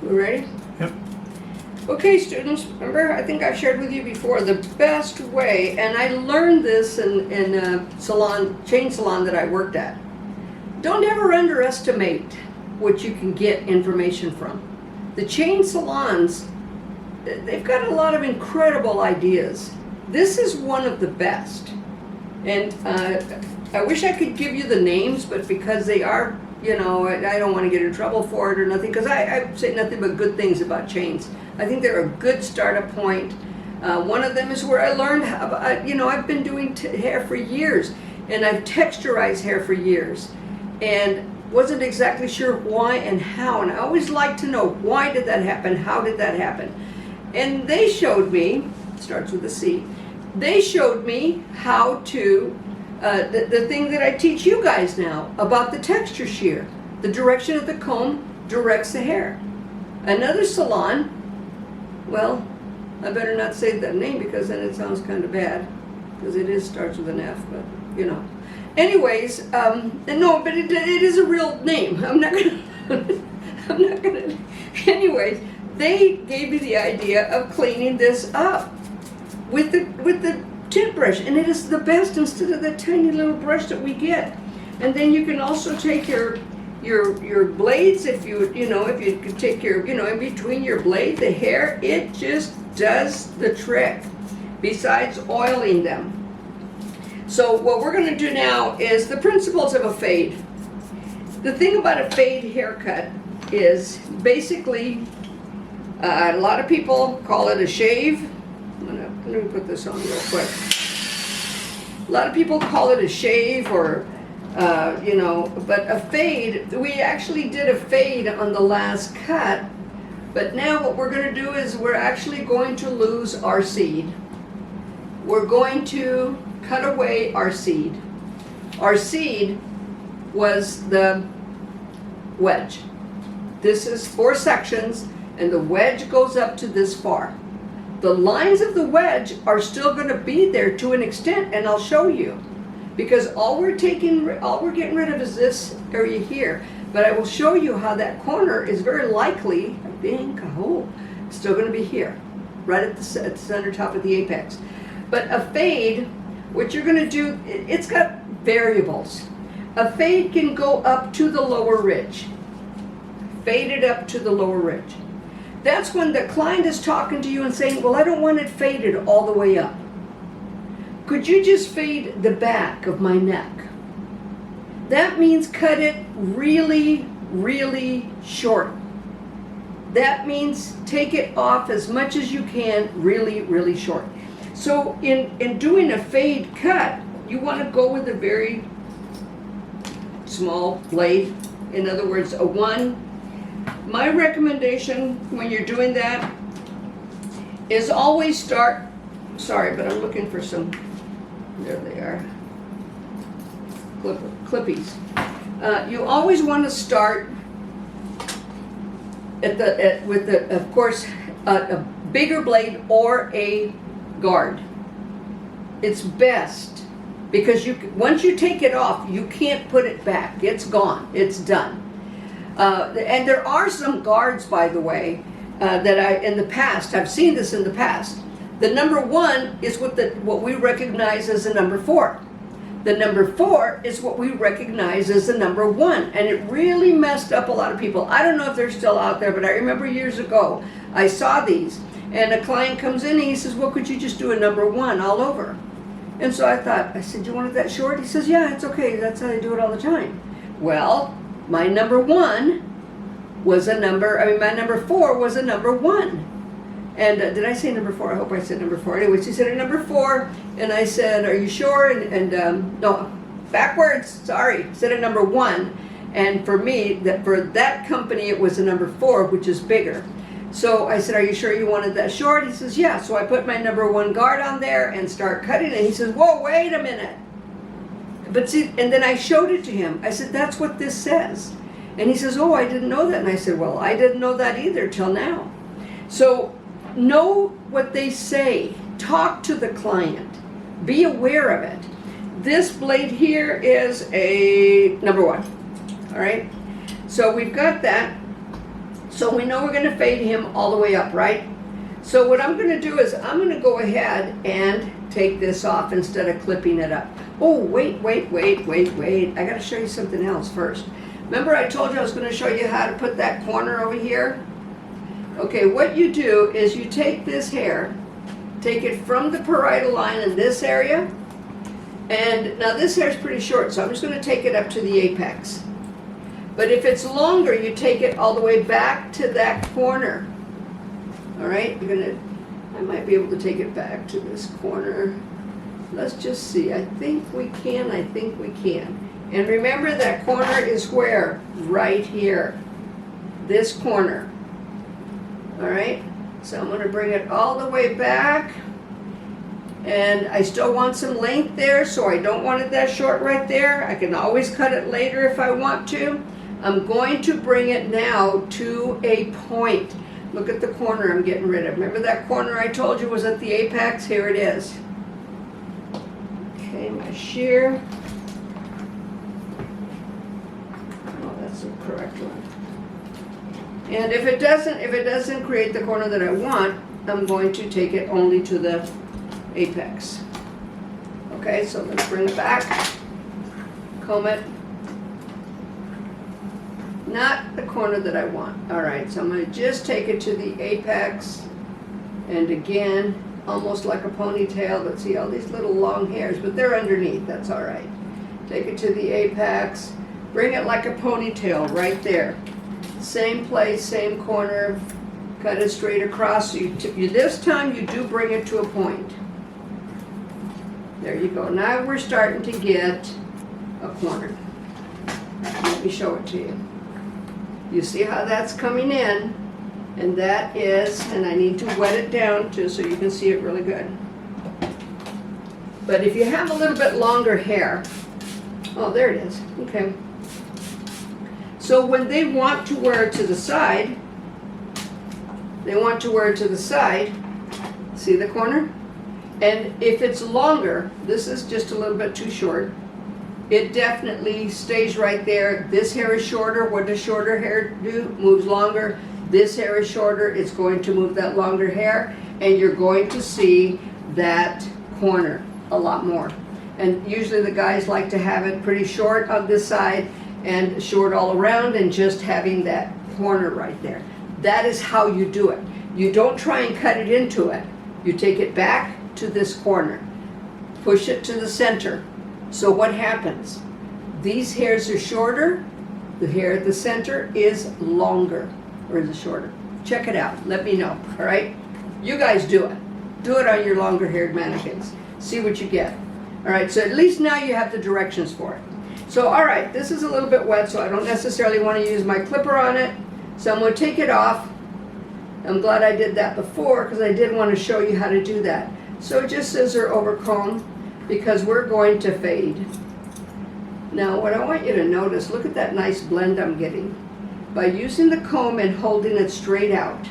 We ready? Yep. Okay, students, remember, I think I've shared with you before, the best way, and I learned this in a salon, chain salon that I worked at. Don't ever underestimate what you can get information from. The chain salons, they've got a lot of incredible ideas. This is one of the best. And I wish I could give you the names, but because they are, you know, I don't want to get in trouble for it or nothing, because I say nothing but good things about chains. I think they're a good startup point. One of them is where I learned how, I've been doing hair for years, and I've texturized hair for years, and wasn't exactly sure why and how, and I always like to know, why did that happen, how did that happen? And they showed me, starts with a C, they showed me how to, the thing that I teach you guys now about the texture shear. The direction of the comb directs the hair. Another salon, well, I better not say that name because then it sounds kind of bad, because it starts with an F, but you know. Anyways, no, but it is a real name. I'm not gonna, anyways, they gave me the idea of cleaning this up with the tint brush, and it is the best instead of the tiny little brush that we get. And then you can also take your blades, if you could take in between your blade, the hair, it just does the trick, besides oiling them. So what we're going to do now is the principles of a fade. The thing about a fade haircut is basically, a lot of people call it a shave. Let me put this on real quick. A lot of people call it a shave or, but a fade, we actually did a fade on the last cut, but now what we're going to do is we're actually going to lose our seed. We're going to cut away our seed. Our seed was the wedge. This is 4 sections, and the wedge goes up to this far. The lines of the wedge are still going to be there to an extent, and I'll show you. Because all we're getting rid of is this area here. But I will show you how that corner is very likely, still going to be here, right at the center top of the apex. But a fade, what you're going to do, it's got variables. A fade can go up to the lower ridge. Fade it up to the lower ridge. That's when the client is talking to you and saying, well, I don't want it faded all the way up. Could you just fade the back of my neck? That means cut it really, really short. That means take it off as much as you can, really, really short. So in doing a fade cut, you want to go with a very small blade. In other words, a 1. My recommendation when you're doing that is always start, sorry, but I'm looking for some, there they are, clippies. You always want to start with of course, a bigger blade or a guard. It's best because once you take it off, you can't put it back. It's gone. It's done. And there are some guards, by the way, that in the past, I've seen this in the past. The number 1 is what we recognize as the number 4. The number 4 is what we recognize as the number 1. And it really messed up a lot of people. I don't know if they're still out there, but I remember years ago, I saw these. And a client comes in and he says, well, could you just do a number 1 all over? And so I said, you want it that short? He says, yeah, it's okay. That's how I do it all the time. Well, my number 1 was a number, my number 4 was a number 1. And did I say number 4? I hope I said number 4. Anyways, he said a number 4, and I said, are you sure? No, backwards, sorry, I said a number 1. And for me, for that company, it was a number 4, which is bigger. So I said, are you sure you wanted that short? He says, yeah. So I put my number 1 guard on there and start cutting it. He says, whoa, wait a minute. But see, and then I showed it to him. I said, that's what this says. And he says, oh, I didn't know that. And I said, well, I didn't know that either till now. So know what they say. Talk to the client. Be aware of it. This blade here is a number 1. All right? So we've got that. So we know we're going to fade him all the way up, right? So what I'm going to do is I'm going to go ahead and take this off instead of clipping it up. Oh, wait. I got to show you something else first. Remember I told you I was going to show you how to put that corner over here? Okay, what you do is you take this hair, take it from the parietal line in this area, and now this hair is pretty short, so I'm just going to take it up to the apex. But if it's longer, you take it all the way back to that corner. All right, I might be able to take it back to this corner. Let's just see. I think we can. And remember, that corner is where? Right here. This corner. All right, so I'm going to bring it all the way back. And I still want some length there, so I don't want it that short right there. I can always cut it later if I want to. I'm going to bring it now to a point. Look at the corner I'm getting rid of. Remember that corner I told you was at the apex? Here it is. Okay, my shear. Oh, that's the correct one. And if it doesn't create the corner that I want, I'm going to take it only to the apex. Okay, so let's bring it back. Comb it. Not the corner that I want. All right, so I'm going to just take it to the apex, and again, almost like a ponytail, but see all these little long hairs, but they're underneath, that's all right. Take it to the apex, bring it like a ponytail right there. Same place, same corner, cut it straight across. So this time you do bring it to a point. There you go. Now we're starting to get a corner. Let me show it to you. You see how that's coming in, and that is, and I need to wet it down too so you can see it really good. But if you have a little bit longer hair, oh, there it is, okay. So when they want to wear it to the side, see the corner? And if it's longer, this is just a little bit too short, it definitely stays right there. This hair is shorter. What does shorter hair do? Moves longer. This hair is shorter. It's going to move that longer hair, and you're going to see that corner a lot more. And usually the guys like to have it pretty short on this side and short all around, and just having that corner right there. That is how you do it. You don't try and cut it into it. You take it back to this corner. Push it to the center. So what happens? These hairs are shorter. The hair at the center is longer. Or is it shorter? Check it out. Let me know. All right? You guys do it. Do it on your longer haired mannequins. See what you get. All right, so at least now you have the directions for it. So, all right, this is a little bit wet, so I don't necessarily want to use my clipper on it. So I'm going to take it off. I'm glad I did that before, because I did want to show you how to do that. So just scissor over comb, because we're going to fade. Now what I want you to notice, look at that nice blend I'm getting. By using the comb and holding it straight out,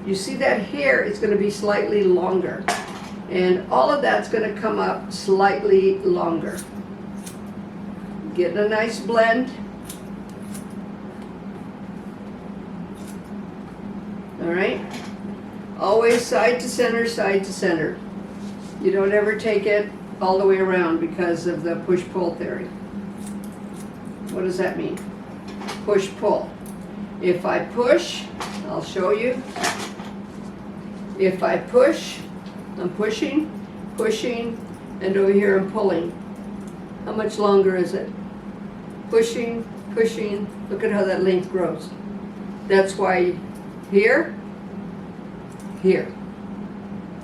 you see that hair is going to be slightly longer. And all of that's going to come up slightly longer. Getting a nice blend. All right. Always side to center, side to center. You don't ever take it all the way around because of the push-pull theory. What does that mean? Push-pull. If I push, I'll show you. If I push, I'm pushing, and over here I'm pulling. How much longer is it? Pushing, look at how that length grows. That's why here.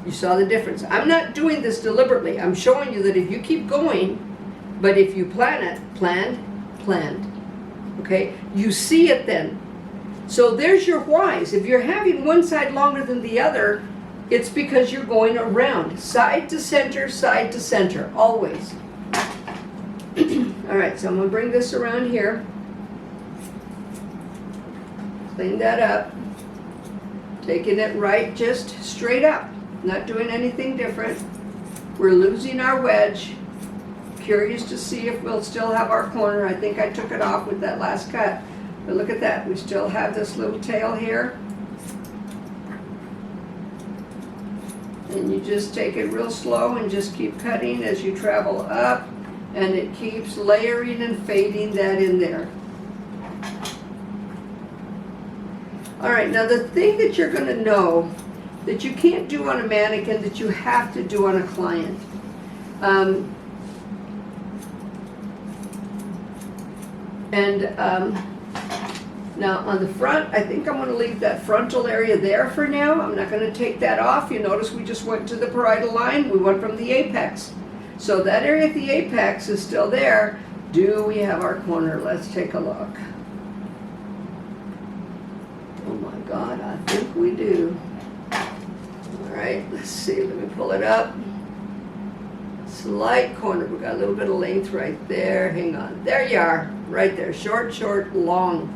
You saw the difference. I'm not doing this deliberately. I'm showing you that if you keep going, but if you plan it, planned. Okay? You see it then. So there's your whys. If you're having one side longer than the other, it's because you're going around. Side to center, always. All right, so I'm going to bring this around here. Clean that up. Taking it right, just straight up. Not doing anything different. We're losing our wedge. Curious to see if we'll still have our corner. I think I took it off with that last cut. But look at that, we still have this little tail here. And you just take it real slow and just keep cutting as you travel up, and it keeps layering and fading that in there. All right, now the thing that you're gonna know that you can't do on a mannequin that you have to do on a client. Now on the front, I think I'm going to leave that frontal area there for now. I'm not going to take that off. You notice we just went to the parietal line. We went from the apex. So that area at the apex is still there. Do we have our corner? Let's take a look. Oh my God, I think we do. All right, let's see. Let me pull it up. Slight corner. We got a little bit of length right there. Hang on. There you are. Right there. Short, short, long.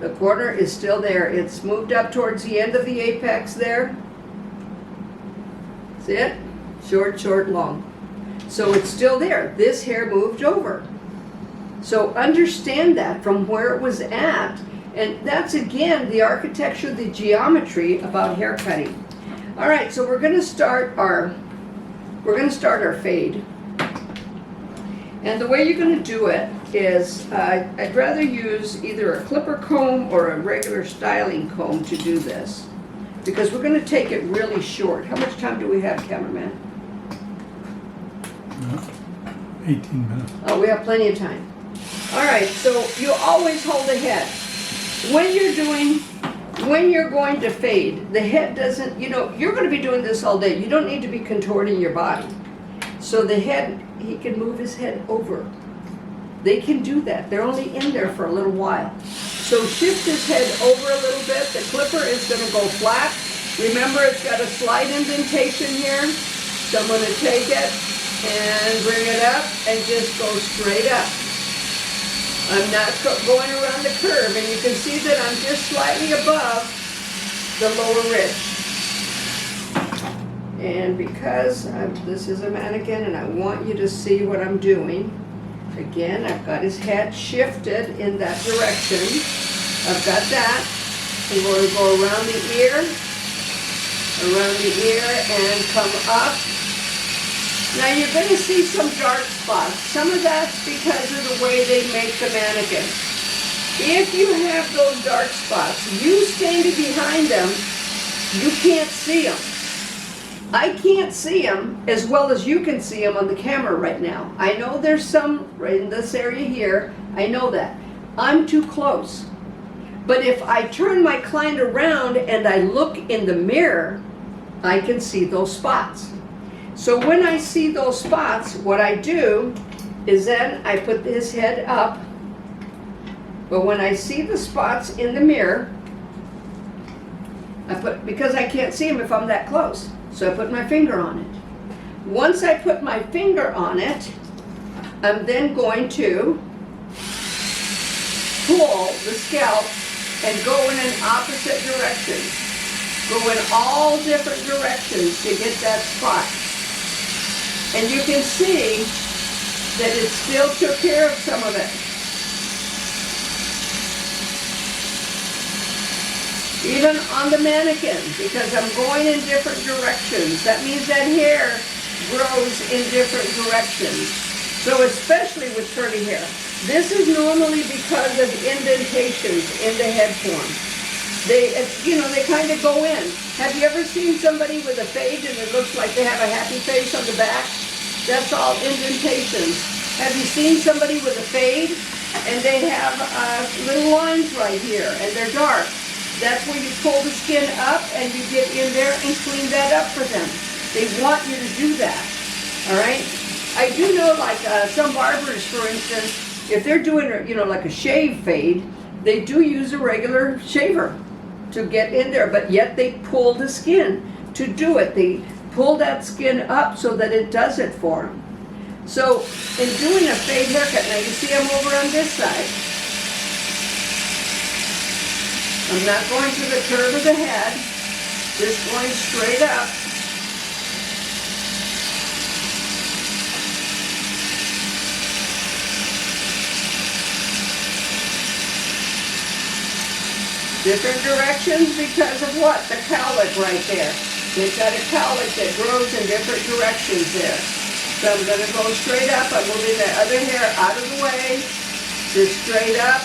The corner is still there. It's moved up towards the end of the apex there. See it? Short, short, long. So it's still there. This hair moved over. So understand that from where it was at. And that's, again, the architecture, the geometry about hair cutting. All right, so we're going to start our fade. And the way you're going to do it is, I'd rather use either a clipper comb or a regular styling comb to do this, because we're going to take it really short. How much time do we have, cameraman? 18 minutes. Oh, we have plenty of time. All right, so you always hold the head. When you're going to fade, the head doesn't, you're going to be doing this all day. You don't need to be contorting your body. So the head, he can move his head over. They can do that. They're only in there for a little while. So shift his head over a little bit. The clipper is going to go flat. Remember, it's got a slight indentation here. So I'm going to take it and bring it up and just go straight up. I'm not going around the curve, and you can see that I'm just slightly above the lower ridge. And because this is a mannequin and I want you to see what I'm doing, again, I've got his head shifted in that direction. I've got that. I'm going to go around the ear and come up. Now you're going to see some dark spots. Some of that's because of the way they make the mannequin. If you have those dark spots, you standing behind them, you can't see them. I can't see them as well as you can see them on the camera right now. I know there's some right in this area here. I know that. I'm too close. But if I turn my client around and I look in the mirror, I can see those spots. So when I see those spots, what I do is then I put his head up. But when I see the spots in the mirror, because I can't see them if I'm that close. So I put my finger on it. Once I put my finger on it, I'm then going to pull the scalp and go in an opposite direction. Go in all different directions to get that spot. And you can see that it still took care of some of it. Even on the mannequin, because I'm going in different directions. That means that hair grows in different directions. So especially with curly hair. This is normally because of indentations in the head form. They kind of go in. Have you ever seen somebody with a fade and it looks like they have a happy face on the back? That's all indentations. Have you seen somebody with a fade and they have little lines right here and they're dark? That's where you pull the skin up and you get in there and clean that up for them. They want you to do that, all right? I do know, like some barbers, for instance, if they're doing, like a shave fade, they do use a regular shaver to get in there, but yet they pull the skin to do it. They pull that skin up so that it does it for them. So in doing a fade haircut, now you see I'm over on this side. I'm not going to the curve of the head, just going straight up. Different directions because of what? The cowlick right there. They've got a cowlick that grows in different directions there. So I'm going to go straight up. I'm moving the other hair out of the way. Just straight up.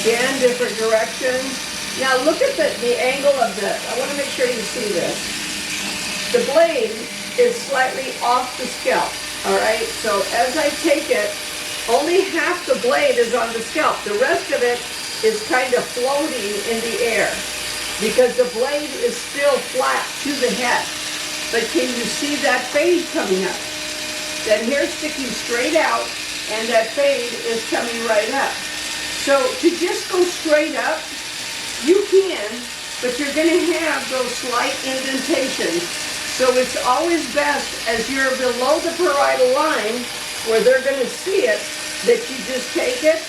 Again, different directions. Now look at the angle of this. I want to make sure you see this. The blade is slightly off the scalp. Alright, so as I take it, only half the blade is on the scalp. The rest of it is kind of floating in the air because the blade is still flat to the head. But can you see that fade coming up? That hair sticking straight out and that fade is coming right up. So to just go straight up, you can, but you're going to have those slight indentations. So it's always best as you're below the parietal line where they're going to see it, that you just take it,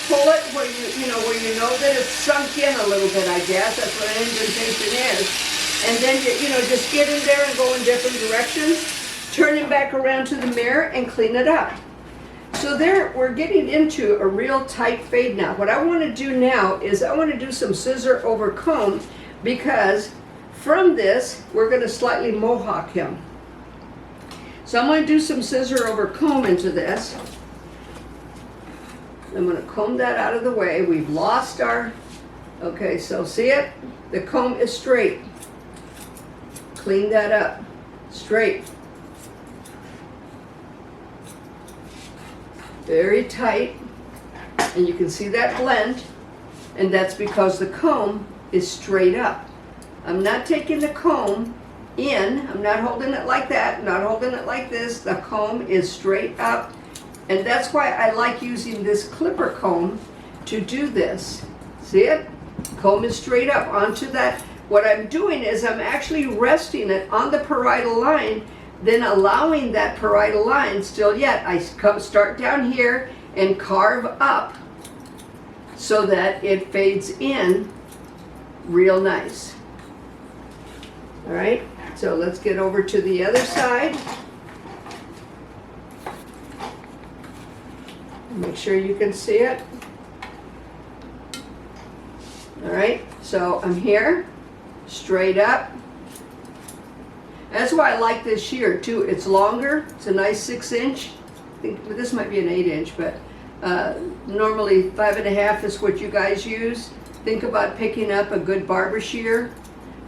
pull it where you know that it's sunk in a little bit, I guess. That's what an indentation is. And then just get in there and go in different directions, turn it back around to the mirror and clean it up. So there, we're getting into a real tight fade now. What I want to do now is I want to do some scissor over comb, because from this, we're going to slightly mohawk him. So I'm going to do some scissor over comb into this. I'm going to comb that out of the way. We've lost our, okay, so see it? The comb is straight. Clean that up, straight. Very tight, and you can see that blend, and that's because the comb is straight up. I'm not taking the comb in, I'm not holding it like that, not holding it like this. The comb is straight up, and that's why I like using this clipper comb to do this. See it? Comb is straight up onto that. What I'm doing is I'm actually resting it on the parietal line, then allowing that parietal line still yet. I start down here and carve up so that it fades in real nice. All right, so let's get over to the other side. Make sure you can see it. All right, so I'm here, straight up. That's why I like this shear too. It's longer, it's a nice 6-inch. I think this might be an 8-inch, but normally 5.5 is what you guys use. Think about picking up a good barber shear.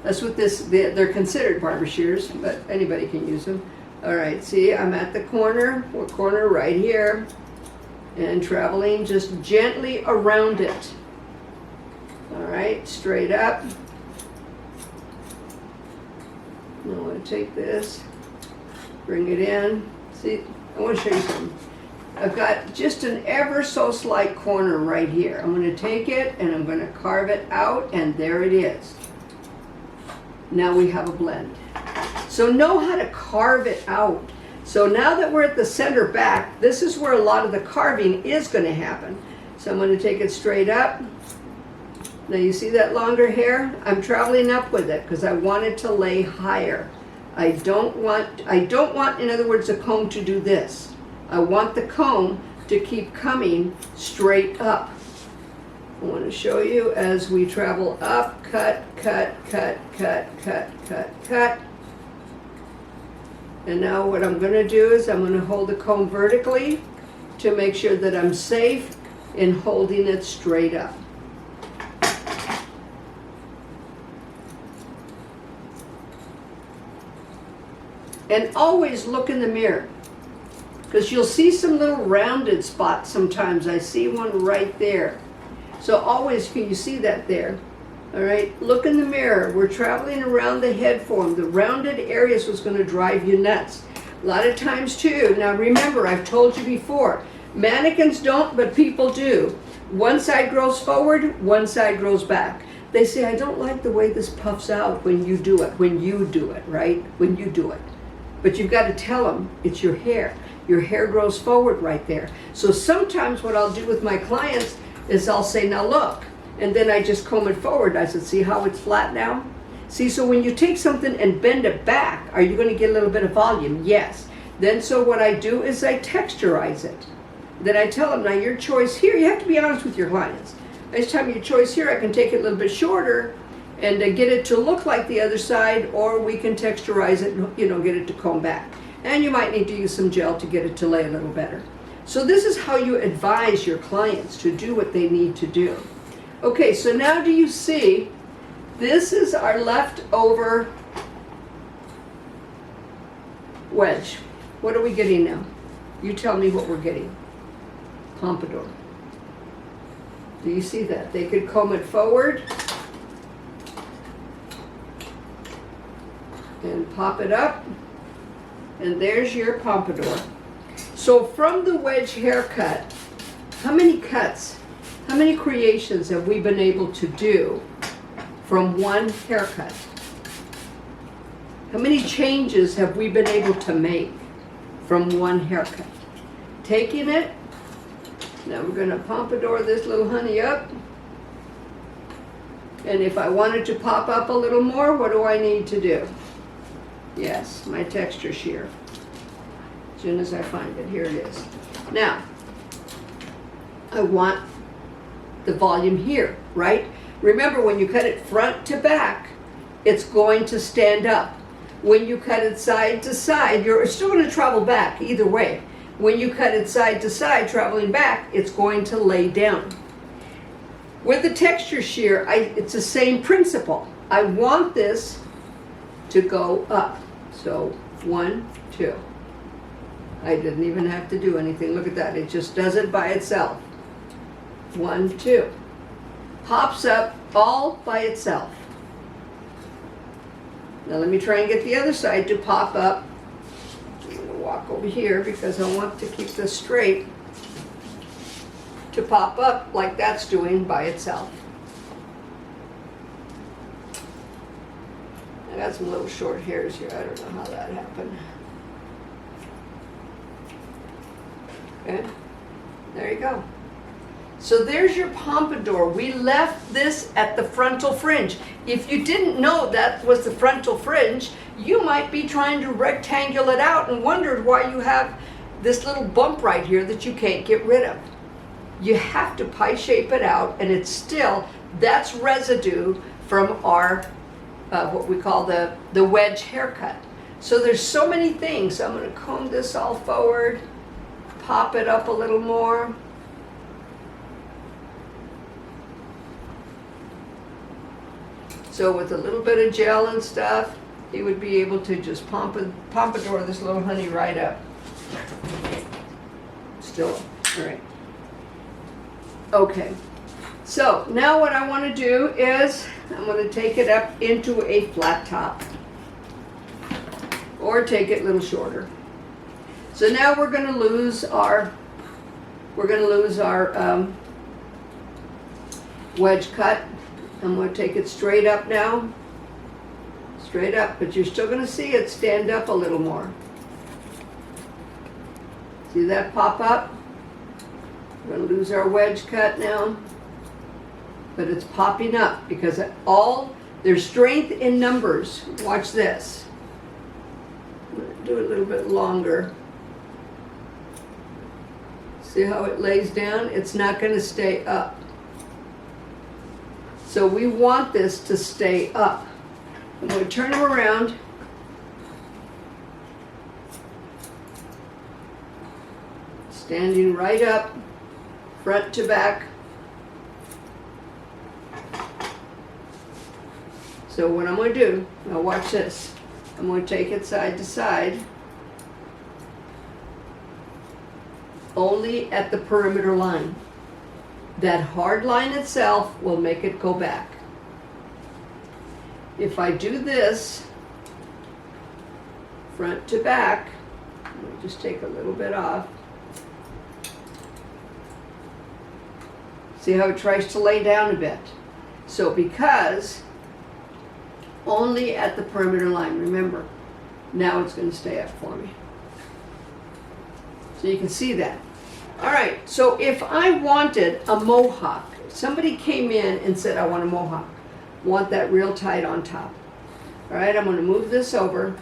That's what they're considered barber shears, but anybody can use them. All right, see, I'm at the corner right here, and traveling just gently around it. All right, straight up. I want to take this, bring it in. See, I want to show you something. I've got just an ever so slight corner right here. I'm going to take it and I'm going to carve it out, and there it is. Now we have a blend. So know how to carve it out. So now that we're at the center back, this is where a lot of the carving is going to happen. So I'm going to take it straight up. Now you see that longer hair? I'm traveling up with it because I want it to lay higher. I don't want, in other words, the comb to do this. I want the comb to keep coming straight up. I want to show you as we travel up, cut, cut, cut, cut, cut, cut, cut. And now what I'm going to do is I'm going to hold the comb vertically to make sure that I'm safe in holding it straight up. And always look in the mirror, because you'll see some little rounded spots sometimes. I see one right there. So always, can you see that there? All right, look in the mirror. We're traveling around the head form. The rounded areas was going to drive you nuts. A lot of times too. Now remember, I've told you before, mannequins don't, but people do. One side grows forward, one side grows back. They say, I don't like the way this puffs out when you do it. When you do it, right? When you do it. But you've got to tell them it's your hair. Your hair grows forward right there. So sometimes what I'll do with my clients is I'll say, now look, and then I just comb it forward. I said, see how it's flat now? See, so when you take something and bend it back, are you going to get a little bit of volume? Yes. Then so what I do is I texturize it. Then I tell them, now your choice here, you have to be honest with your clients. Each time you choice here, I can take it a little bit shorter and get it to look like the other side, or we can texturize it and, you know, get it to comb back. And you might need to use some gel to get it to lay a little better. So this is how you advise your clients to do what they need to do. Okay, so now do you see, this is our leftover wedge. What are we getting now? You tell me what we're getting. Pompadour. Do you see that? They could comb it forward and pop it up, and there's your pompadour. So from the wedge haircut, how many cuts, how many creations have we been able to do from one haircut? How many changes have we been able to make from one haircut? Taking it, now we're going to pompadour this little honey up. And if I wanted to pop up a little more, what do I need to do? Yes, my texture shear. As soon as I find it, here it is. Now, I want the volume here, right? Remember, when you cut it front to back, it's going to stand up. When you cut it side to side, you're still going to travel back either way. When you cut it side to side, traveling back, it's going to lay down. With the texture shear, it's the same principle. I want this to go up. So 1, 2. I didn't even have to do anything. Look at that. It just does it by itself. 1, 2. Pops up all by itself. Now let me try and get the other side to pop up. I'm going to walk over here because I want to keep this straight. To pop up like that's doing by itself. I got some little short hairs here. I don't know how that happened. Okay, there you go. So there's your pompadour. We left this at the frontal fringe. If you didn't know that was the frontal fringe, you might be trying to rectangle it out and wondered why you have this little bump right here that you can't get rid of. You have to pie shape it out, and it's still, that's residue from our, what we call the wedge haircut. So there's so many things. I'm going to comb this all forward, pop it up a little more. So with a little bit of gel and stuff, he would be able to just pompadour this little honey right up. Still, all right. Okay, so now what I want to do is I'm going to take it up into a flat top, or take it a little shorter. So now we're going to lose our wedge cut. I'm going to take it straight up now, straight up, but you're still going to see it stand up a little more. See that pop up? We're going to lose our wedge cut now, but it's popping up because there's strength in numbers. Watch this. I'm going to do it a little bit longer. See how it lays down? It's not going to stay up. So we want this to stay up. I'm going to turn them around. Standing right up, front to back. So what I'm going to do, now watch this. I'm going to take it side to side. Only at the perimeter line. That hard line itself will make it go back. If I do this, front to back, let me just take a little bit off. See how it tries to lay down a bit. So because only at the perimeter line, remember, now it's going to stay up for me. So you can see that. All right, so if I wanted a mohawk, somebody came in and said, I want a mohawk, want that real tight on top. All right, I'm going to move this over.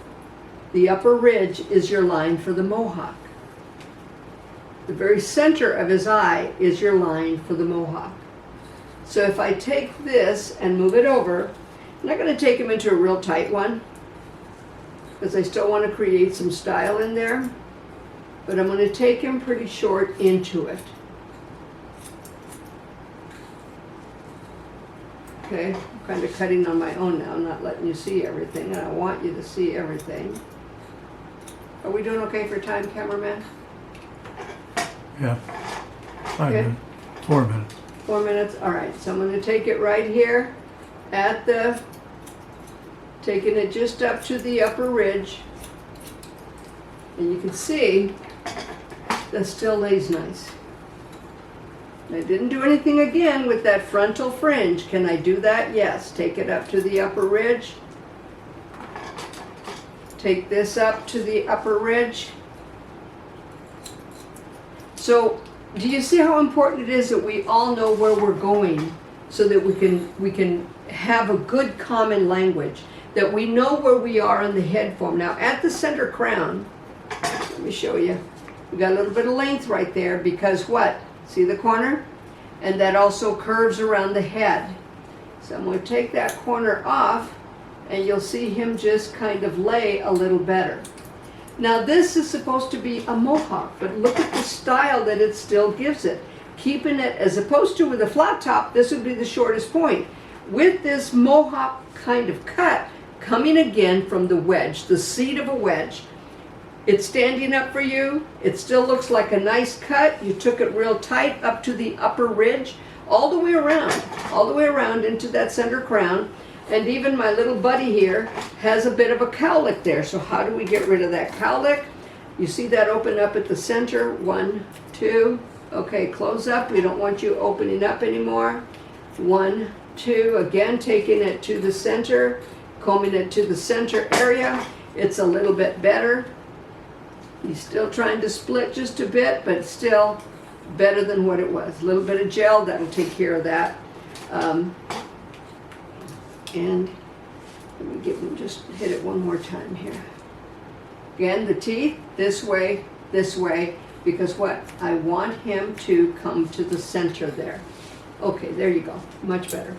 The upper ridge is your line for the mohawk. The very center of his eye is your line for the mohawk. So if I take this and move it over, I'm not going to take him into a real tight one because I still want to create some style in there, but I'm going to take him pretty short into it. Okay, I'm kind of cutting on my own now, not letting you see everything, and I want you to see everything. Are we doing okay for time, cameraman? Yeah. 5 Okay. minutes. 4 minutes. 4 minutes, all right, so I'm gonna take it right here at taking it just up to the upper ridge. And you can see that still lays nice. I didn't do anything again with that frontal fringe. Can I do that? Yes. Take it up to the upper ridge. Take this up to the upper ridge. So, do you see how important it is that we all know where we're going so that we can have a good common language, that we know where we are in the head form. Now, at the center crown, let me show you. We got a little bit of length right there because what? See the corner? And that also curves around the head. So I'm going to take that corner off and you'll see him just kind of lay a little better. Now this is supposed to be a mohawk, but look at the style that it still gives it. Keeping it, as opposed to with a flat top, this would be the shortest point. With this mohawk kind of cut, coming again from the wedge, the seat of a wedge, it's standing up for you. It still looks like a nice cut. You took it real tight up to the upper ridge, all the way around into that center crown. And even my little buddy here has a bit of a cowlick there. So how do we get rid of that cowlick? You see that open up at the center. 1, 2. Okay, close up. We don't want you opening up anymore. 1, 2. Again, taking it to the center, combing it to the center area. It's a little bit better. He's still trying to split just a bit, but still better than what it was. A little bit of gel, that'll take care of that. And let me give him, just hit it one more time here. Again, the teeth, this way, because what? I want him to come to the center there. Okay, there you go, much better.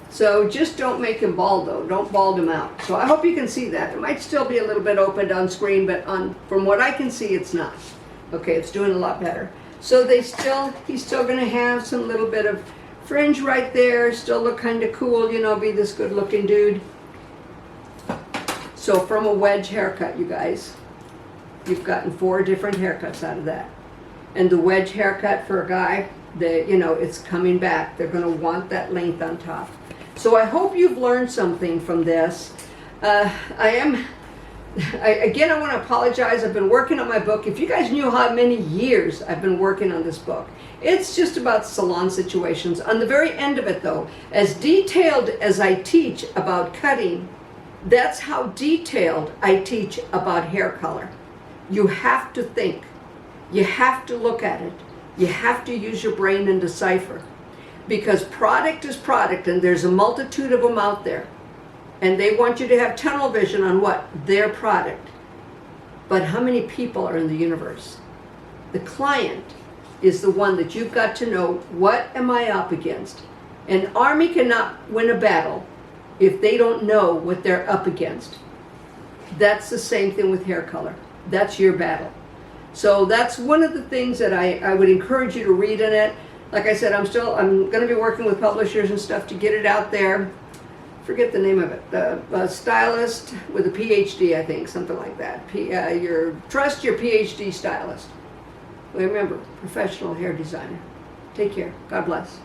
So just don't make him bald though, don't bald him out. So I hope you can see that. It might still be a little bit opened on screen, but from what I can see, it's not. Okay, it's doing a lot better. So he's still gonna have some little bit of fringe right there, still look kind of cool, you know, be this good looking dude. So from a wedge haircut, you guys, you've gotten 4 different haircuts out of that. And the wedge haircut for a guy, it's coming back. They're gonna want that length on top. So I hope you've learned something from this. Again, I want to apologize. I've been working on my book. If you guys knew how many years I've been working on this book, it's just about salon situations. On the very end of it though, as detailed as I teach about cutting, that's how detailed I teach about hair color. You have to think. You have to look at it. You have to use your brain and decipher. Because product is product, and there's a multitude of them out there. And they want you to have tunnel vision on what? Their product. But how many people are in the universe? The client is the one that you've got to know, what am I up against? An army cannot win a battle if they don't know what they're up against. That's the same thing with hair color. That's your battle. So that's one of the things that I would encourage you to read in it. Like I said, I'm going to be working with publishers and stuff to get it out there. Forget the name of it. A stylist with a PhD, I think, something like that. Trust your PhD stylist. Remember, professional hair designer. Take care. God bless.